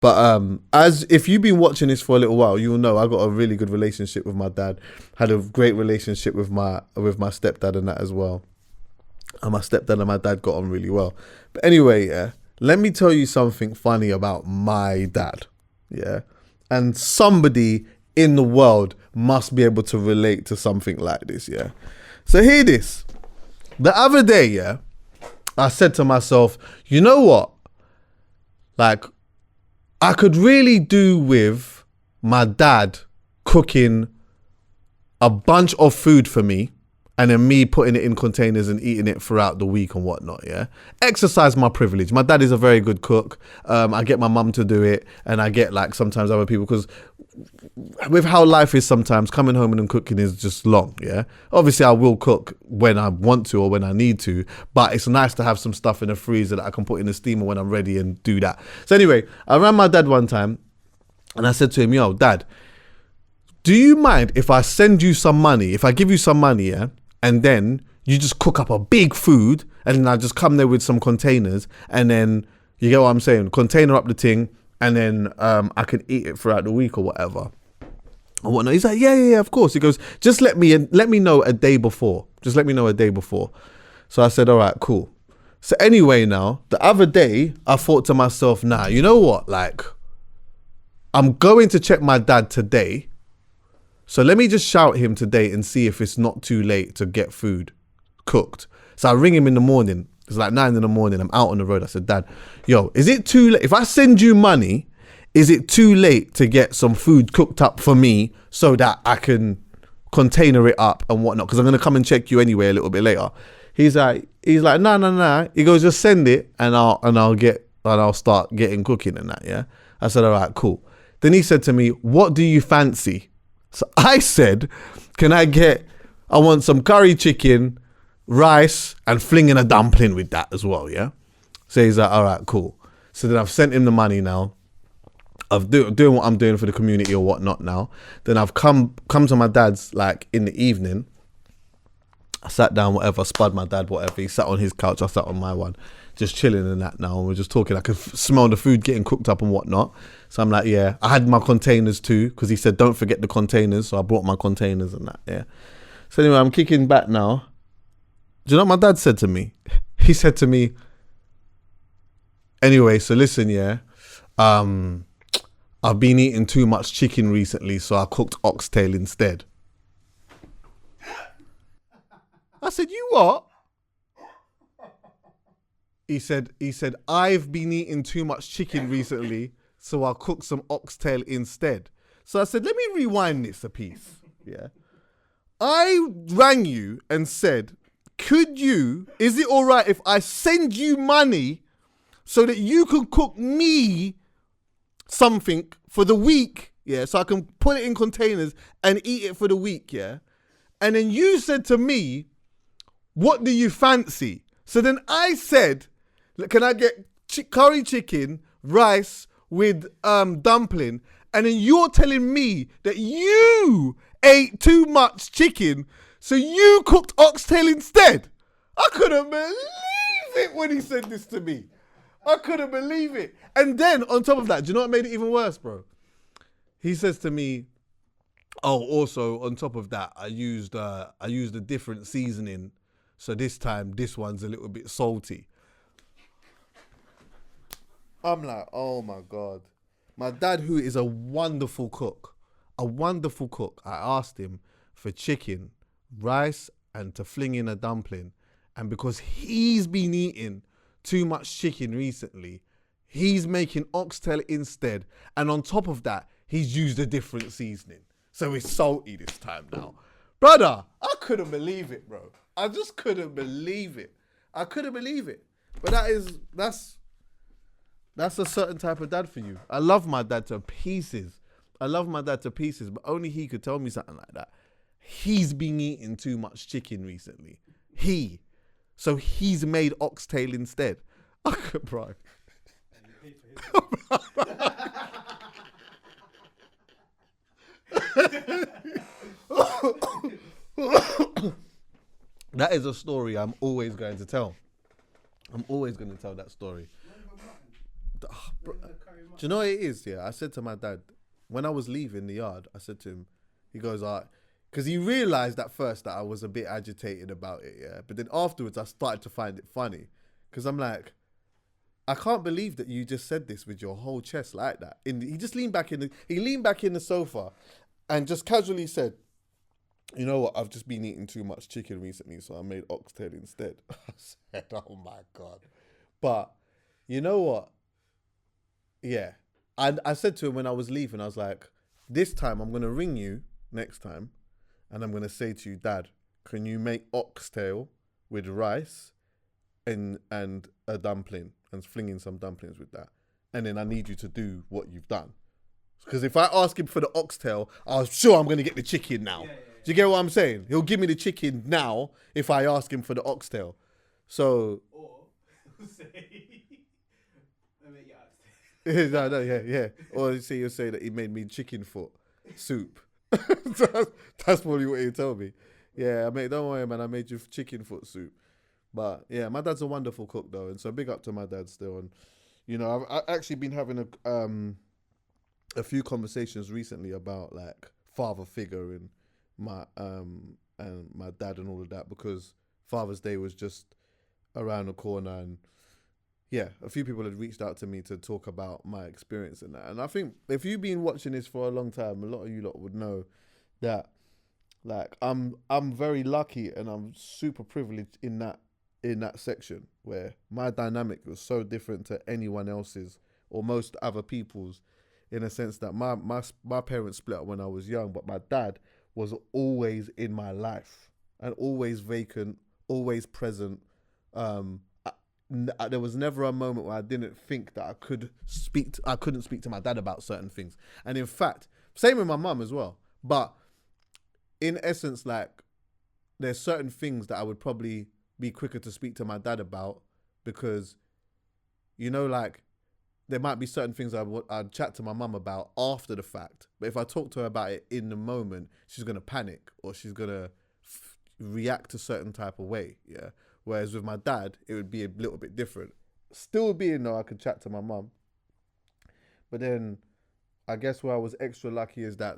But as if you've been watching this for a little while, you'll know I got a really good relationship with my dad. Had a great relationship with my stepdad and that as well. And my stepdad and my dad got on really well. But anyway, yeah, let me tell you something funny about my dad. Yeah. And somebody in the world must be able to relate to something like this, yeah. So hear this. The other day, yeah, I said to myself, you know what? Like, I could really do with my dad cooking a bunch of food for me and then me putting it in containers and eating it throughout the week and whatnot, yeah? Exercise my privilege. My dad is a very good cook. I get my mum to do it, and I get, like, sometimes other people, because with how life is sometimes, coming home and then cooking is just long, yeah? Obviously, I will cook when I want to or when I need to, but it's nice to have some stuff in the freezer that I can put in the steamer when I'm ready and do that. So anyway, I ran my dad one time, and I said to him, yo, Dad, do you mind if I send you some money, if I give you some money, yeah? And then you just cook up a big food, and then I just come there with some containers, and then, you get what I'm saying, container up the thing, and then I can eat it throughout the week or whatever. Or whatnot. He's like, yeah, of course. He goes, just let me know a day before. Just let me know a day before. So I said, all right, cool. So anyway, now, the other day, I thought to myself, nah, you know what? Like, I'm going to check my dad today. So let me just shout him today and see if it's not too late to get food cooked. So I ring him in the morning. It's like 9 in the morning. I'm out on the road. I said, Dad, yo, is it too late? If I send you money, is it too late to get some food cooked up for me so that I can container it up and whatnot? Because I'm going to come and check you anyway a little bit later. He's like, nah. He goes, just send it and I'll start getting cooking and that, yeah? I said, all right, cool. Then he said to me, what do you fancy? So I said, I want some curry chicken, rice, and flinging a dumpling with that as well, yeah? So he's like, all right, cool. So then I've sent him the money now. I've doing what I'm doing for the community or whatnot now. Then I've come to my dad's, like, in the evening. I sat down, whatever, spud my dad, whatever. He sat on his couch, I sat on my one. Just chilling and that now. And we're just talking. I could smell the food getting cooked up and whatnot. So I'm like, yeah. I had my containers too, because he said, don't forget the containers. So I brought my containers and that, yeah. So anyway, I'm kicking back now. Do you know what my dad said to me? He said to me, anyway, so listen, yeah. I've been eating too much chicken recently, so I cooked oxtail instead. I said, you what? He said, I've been eating too much chicken recently, so I'll cook some oxtail instead. So I said, let me rewind this a piece. Yeah. I rang you and said, is it all right if I send you money so that you can cook me something for the week? Yeah. So I can put it in containers and eat it for the week. Yeah. And then you said to me, what do you fancy? So then I said, can I get curry chicken, rice with dumpling? And then you're telling me that you ate too much chicken, so you cooked oxtail instead. I couldn't believe it when he said this to me. I couldn't believe it. And then on top of that, do you know what made it even worse, bro? He says to me, oh, also on top of that, I used a different seasoning. So this time, this one's a little bit salty. I'm like, oh my God. My dad, who is a wonderful cook, I asked him for chicken, rice, and to fling in a dumpling. And because he's been eating too much chicken recently, he's making oxtail instead. And on top of that, he's used a different seasoning. So it's salty this time now. Brother, I couldn't believe it, bro. I just couldn't believe it. I couldn't believe it. But that's a certain type of dad for you. I love my dad to pieces. But only he could tell me something like that. He's been eating too much chicken recently. So he's made oxtail instead. Bro. That is a story I'm always going to tell. I'm always going to tell that story. Bro, do you know what it is? Yeah, I said to my dad when I was leaving the yard. I said to him, he goes, because he realized at first that I was a bit agitated about it. Yeah, but then afterwards I started to find it funny because I'm like, I can't believe that you just said this with your whole chest like that. He just leaned back in the sofa, and just casually said, "You know what? I've just been eating too much chicken recently, so I made oxtail instead." I said, "Oh my God!" But you know what? Yeah, I said to him when I was leaving, I was like, "This time I'm gonna ring you next time, and I'm gonna say to you, Dad, can you make oxtail with rice and a dumpling?" And flinging some dumplings with that. And then I need you to do what you've done. Because if I ask him for the oxtail, I'm sure I'm going to get the chicken now. Yeah. Do you get what I'm saying? He'll give me the chicken now if I ask him for the oxtail. So... Or say... I make your oxtail. Yeah. Or he'll say that he made me chicken foot soup. That's probably what he'll tell me. Yeah, don't worry, man, I made you chicken foot soup. But yeah, my dad's a wonderful cook though, and so big up to my dad still. And you know, I've actually been having a few conversations recently about like father figure and my dad and all of that, because Father's Day was just around the corner, and yeah, a few people had reached out to me to talk about my experience in that. And I think if you've been watching this for a long time, a lot of you lot would know that like I'm very lucky and I'm super privileged in that section where my dynamic was so different to anyone else's or most other people's, in a sense that my parents split up when I was young, but my dad was always in my life and always vacant, always present. There was never a moment where I didn't think that I couldn't speak to my dad about certain things. And in fact, same with my mum as well. But in essence, like, there's certain things that I would probably be quicker to speak to my dad about, because, you know, like, there might be certain things I'd chat to my mum about after the fact. But if I talk to her about it in the moment, she's going to panic or she's going to react a certain type of way, yeah? Whereas with my dad, it would be a little bit different. Still being though, I could chat to my mum. But then, I guess where I was extra lucky is that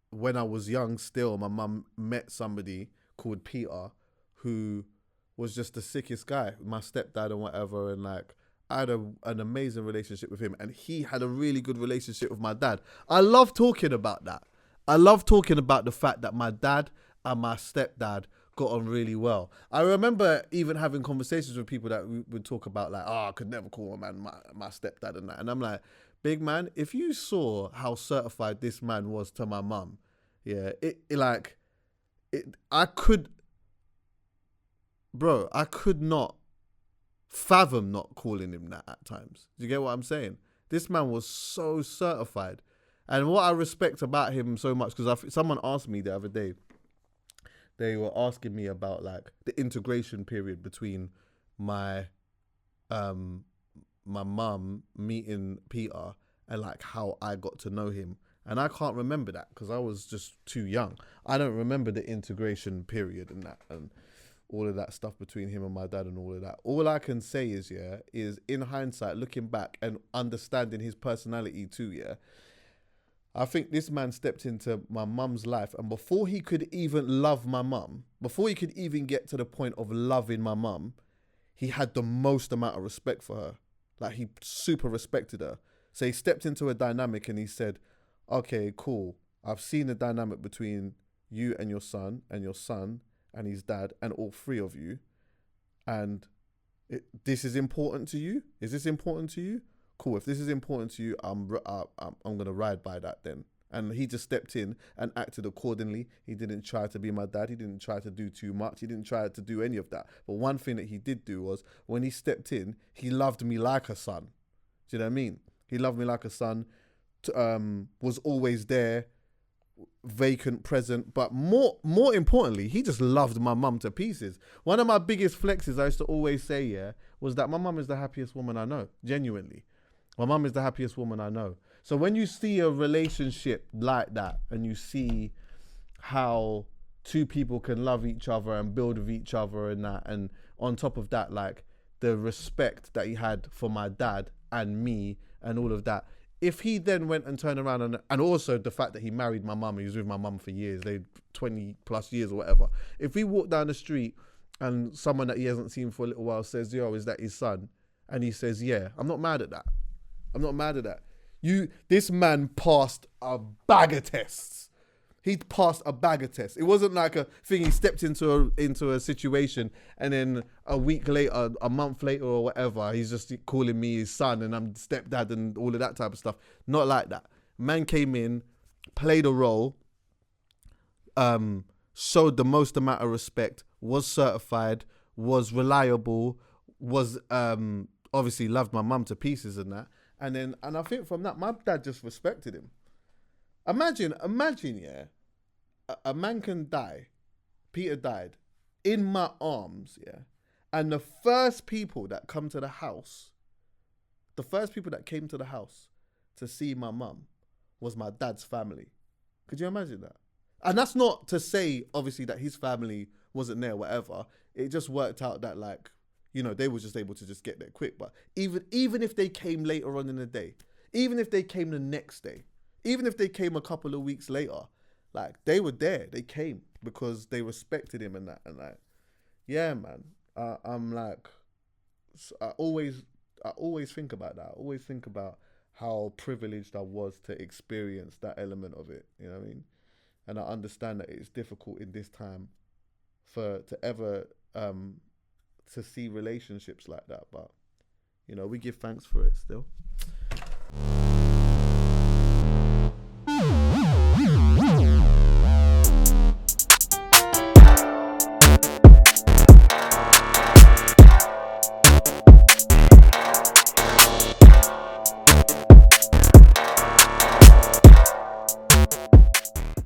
when I was young still, my mum met somebody called Peter, who was just the sickest guy, my stepdad and whatever, and like I had an amazing relationship with him, and he had a really good relationship with my dad. I love talking about that. I love talking about the fact that my dad and my stepdad got on really well. I remember even having conversations with people that would talk about like, I could never call a man my stepdad and that. And I'm like, big man, if you saw how certified this man was to my mum, yeah, I could not fathom not calling him that at times. Do you get what I'm saying? This man was so certified. And what I respect about him so much, because someone asked me the other day, they were asking me about like the integration period between my mum meeting Peter and like how I got to know him. And I can't remember that because I was just too young. I don't remember the integration period and that and all of that stuff between him and my dad and all of that. All I can say is in hindsight, looking back and understanding his personality too, I think this man stepped into my mum's life, and before he could even love my mum, before he could even get to the point of loving my mum, he had the most amount of respect for her. Like, he super respected her. So he stepped into a dynamic and he said, okay, cool. I've seen the dynamic between you and your son and his dad and all three of you. And this is important to you? Is this important to you? Cool. If this is important to you, I'm going to ride by that then. And he just stepped in and acted accordingly. He didn't try to be my dad. He didn't try to do too much. He didn't try to do any of that. But one thing that he did do was when he stepped in, he loved me like a son. Do you know what I mean? He loved me like a son, was always there, vacant, present. But more importantly, he just loved my mum to pieces. One of my biggest flexes I used to always say, was that my mum is the happiest woman I know. Genuinely. My mum is the happiest woman I know. So when you see a relationship like that and you see how two people can love each other and build with each other and that, and on top of that, like the respect that he had for my dad and me and all of that. If he then went and turned around and also the fact that he married my mum, he was with my mum for years, 20 plus years or whatever. If he walked down the street and someone that he hasn't seen for a little while says, yo, is that his son? And he says, yeah, I'm not mad at that. I'm not mad at that. This man passed a bag of tests. He'd passed a bag of tests. It wasn't like a thing he stepped into a situation and then a week later, a month later or whatever, he's just calling me his son and I'm stepdad and all of that type of stuff. Not like that. Man came in, played a role, showed the most amount of respect, was certified, was reliable, was obviously loved my mum to pieces and that. And I think from that, my dad just respected him. Imagine, yeah, a man can die. Peter died in my arms, yeah. And the first people that came to the house to see my mum was my dad's family. Could you imagine that? And that's not to say, obviously, that his family wasn't there, whatever. It just worked out that, like, you know, they were just able to just get there quick. But even if they came later on in the day, even if they came the next day, even if they came a couple of weeks later, like, they were there. They came because they respected him and that. And like, yeah, man. I'm like, I always think about that. I always think about how privileged I was to experience that element of it. You know what I mean? And I understand that it's difficult in this time to ever to see relationships like that. But, you know, we give thanks for it still.